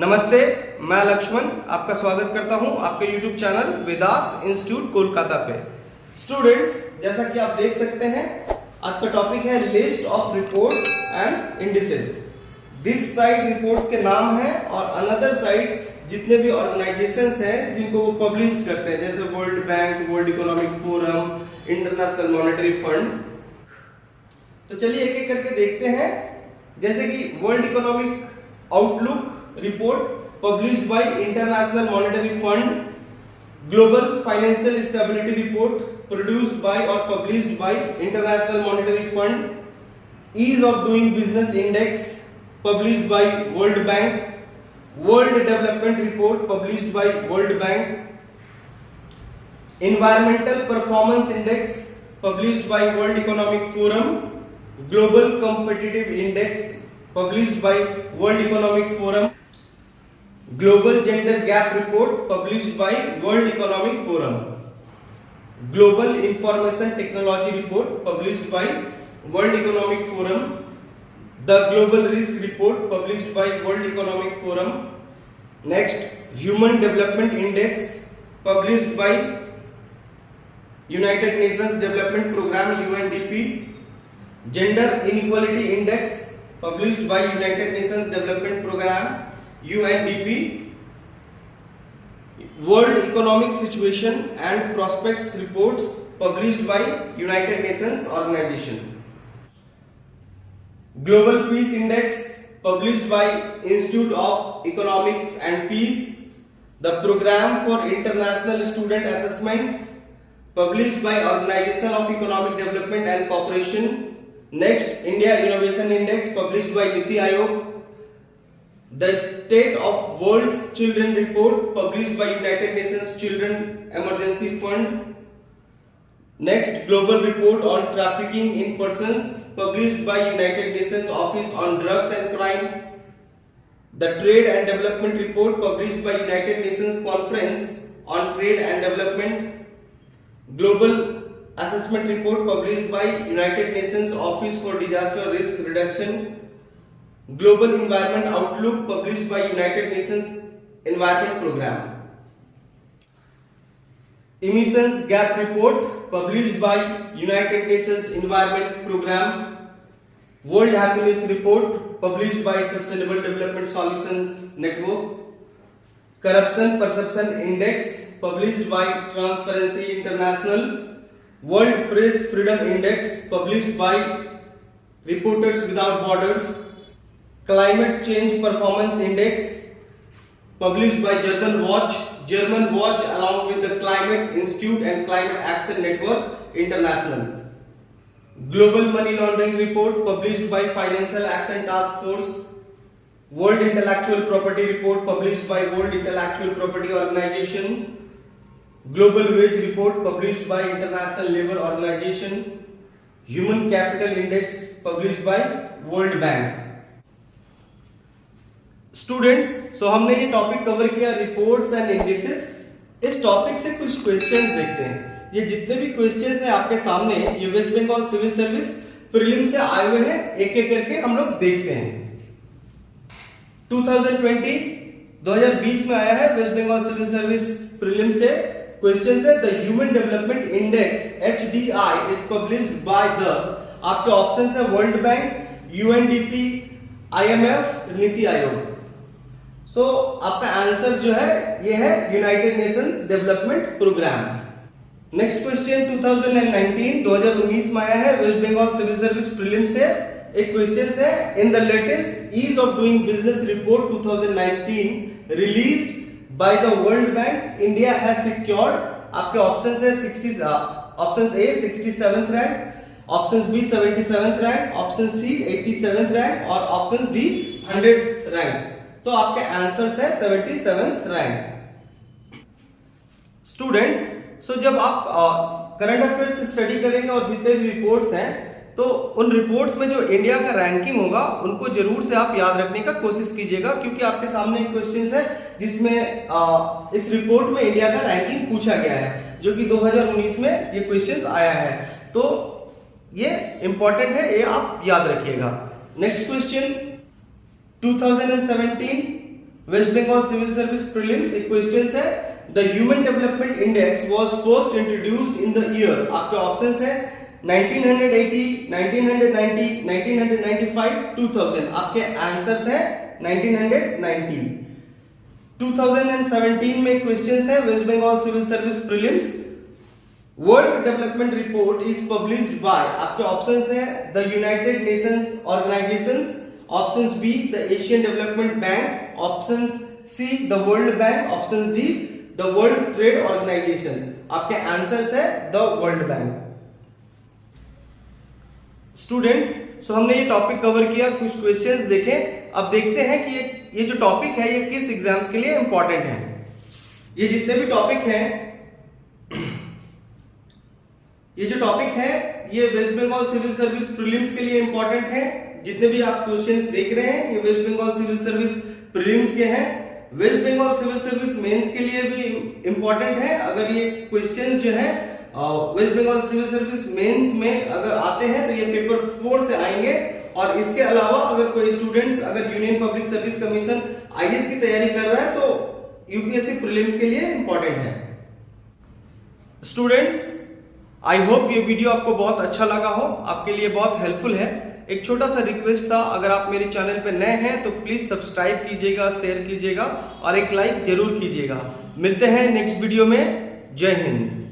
नमस्ते, मैं लक्ष्मण आपका स्वागत करता हूं आपके YouTube channel Vedas institute Kolkata पे। स्टूडेंट्स, जैसा कि आप देख सकते हैं, आज का टॉपिक है list of reports and indices. This side reports के नाम है और अनदर साइड जितने भी ऑर्गेनाइजेशंस हैं जिनको वो पब्लिश करते हैं, जैसे world bank, world economic forum, international monetary fund. तो चलिए एक एक करके देखते हैं। जैसे कि world economic outlook report published by International Monetary Fund, Global Financial Stability Report produced by or published by International Monetary Fund, Ease of Doing Business Index published by World Bank, World Development Report published by World Bank, Environmental Performance Index published by World Economic Forum, Global Competitive Index published by World Economic Forum, Global Gender Gap Report published by World Economic Forum, Global Information Technology Report published by World Economic Forum, the Global Risk Report published by World Economic Forum. Next, Human Development Index published by United Nations Development Program UNDP, Gender Inequality Index published by United Nations Development Program UNDP, World Economic Situation and Prospects Reports published by United Nations Organization, Global Peace Index published by Institute of Economics and Peace, the Program for International Student Assessment published by Organization of Economic Development and Cooperation. Next, India Innovation Index published by NITI Aayog, the State of World's Children Report published by United Nations Children Emergency Fund. Next, Global Report on Trafficking in Persons published by United Nations Office on Drugs and Crime. The Trade and Development Report published by United Nations Conference on Trade and Development. Global Assessment Report published by United Nations Office for Disaster Risk Reduction. Global Environment Outlook published by United Nations Environment Program. Emissions Gap Report published by United Nations Environment Program. World Happiness Report published by Sustainable Development Solutions Network. Corruption Perception Index published by Transparency International. World Press Freedom Index published by Reporters Without Borders. Climate Change Performance Index published by German Watch along with the Climate Institute and Climate Action Network International. Global Money Laundering Report published by Financial Action Task Force. World Intellectual Property Report published by World Intellectual Property Organization. Global Wage Report published by International Labour Organization. Human Capital Index published by World Bank. Students, so हमने ये topic cover किया reports and indices. इस topic से कुछ questions देखते हैं। ये जितने भी क्वेश्चंस हैं आपके सामने, ये waste Bengal civil service prelim से आए हुए हैं, एक एक करके हम लोग देखते हैं। 2020 में आया है waste Bengal civil service prelim से क्वेश्चन है, the human development index HDI is published by the, आपके ऑप्शन है world bank, UNDP, IMF, NITI Aayog. सो आपका आंसर जो है ये है united nations development programme. Next question 2019 में आया है waste Bengal civil service prelim से। एक क्वेश्चन है, in the latest ease of doing business report 2019 released by the world bank, India has secured, आपके ऑप्शंस है option A 67th rank, option B 77th rank, option C 87th rank और option D 100th rank. तो आपके answers है 77th rank. Students, सो जब आप current affairs study करेंगे और जितने भी रिपोर्ट्स हैं, तो उन रिपोर्ट्स में जो इंडिया का रैंकिंग होगा उनको जरूर से आप याद रखने का कोशिश कीजिएगा, क्योंकि आपके सामने एक क्वेश्चन है जिसमें इस रिपोर्ट में इंडिया का रैंकिंग पूछा गया है, जो कि 2019 में ये क्वेश्चन आया है। तो ये इंपॉर्टेंट है, ये आप याद रखिएगा। Next question 2017 West Bengal civil service prelims एक क्वेश्चन है, the human development index was first introduced in the year, आपके ऑप्शंस है 1980, 1990, 1995, 2000, आपके आंसर्स है 1990। 2017 में क्वेश्चन है waste Bengal civil service prelims, World Development Report is published by, आपके ऑप्शंस है the United Nations Organisations, options B the Asian Development Bank, options C the world Bank, options D the World Trade Organisation, आपके answers है the world Bank. Students, so हमने ये topic cover किया, कुछ questions देखे। अब देखते हैं कि ये जो टॉपिक है ये किस एग्जाम्स के लिए इंपॉर्टेंट है। ये जितने भी टॉपिक हैं, ये जो टॉपिक है ये waste Bengal civil service prelims के लिए इंपॉर्टेंट है। जितने भी आप क्वेश्चंस देख रहे हैं ये waste Bengal civil service prelims के हैं। West Bengal civil service mains के लिए भी इंपॉर्टेंट है। अगर ये क्वेश्चंस जो है waste Bengal civil service mains में अगर आते हैं तो ये पेपर 4 से आएंगे। और इसके अलावा अगर कोई स्टूडेंट्स अगर union public service commission IAS की तैयारी कर रहा है तो यूपीएससी प्रीलिम्स के लिए इंपॉर्टेंट है। स्टूडेंट्स, आई होप ये वीडियो आपको बहुत अच्छा लगा हो, आपके लिए बहुत हेल्पफुल है। एक छोटा सा रिक्वेस्ट था, अगर आप मेरे चैनल पे नए हैं तो प्लीज सब्सक्राइब कीजिएगा, शेयर कीजिएगा और एक लाइक जरूर कीजिएगा। मिलते हैं नेक्स्ट वीडियो में। जय हिंद।